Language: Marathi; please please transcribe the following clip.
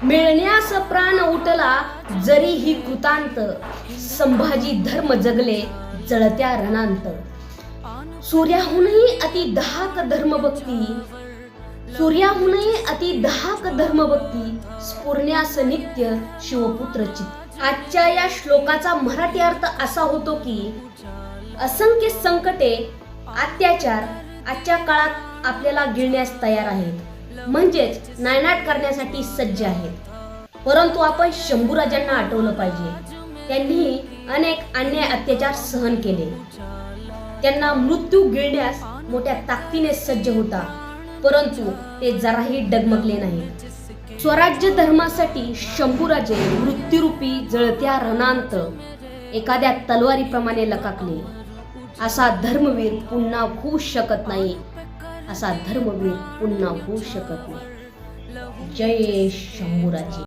मिळण्यास प्राण उठला जरी ही कृतांत, संभाजी धर्म जगले जळत्या रणांत। सूर्याहूनही अति दहाक धर्मभक्ती, सूर्याहूनही अति दहाक धर्मभक्ती, स्फुरण्यास नित्य शिवपुत्र चित्त। आजच्या या श्लोकाचा मराठी अर्थ असा होतो की असंख्य संकटे, अत्याचार आजच्या काळात आपल्याला गिळण्यास तयार आहेत, म्हणजेच नायनाट करण्यासाठी सज्ज आहेत। परंतु आपण शंभूराजांना आठवलं पाहिजे, त्यांनी अनेक अन्याय अत्याचार सहन केले। त्यांना मृत्यू गिळण्यास मोठ्या ताकदीने सज्ज होता, परंतु ते जराही डगमगले नाही। स्वराज्य धर्मासाठी शंभूराजे मृत्यूरूपी जळत्या रणांत एखाद्या तलवारीप्रमाणे लकाकले। असा धर्मवीर पुन्हा होऊ शकत नाही, असा धर्मवीर पुन्हा होऊ शकत नाही। जय शंभूराजे।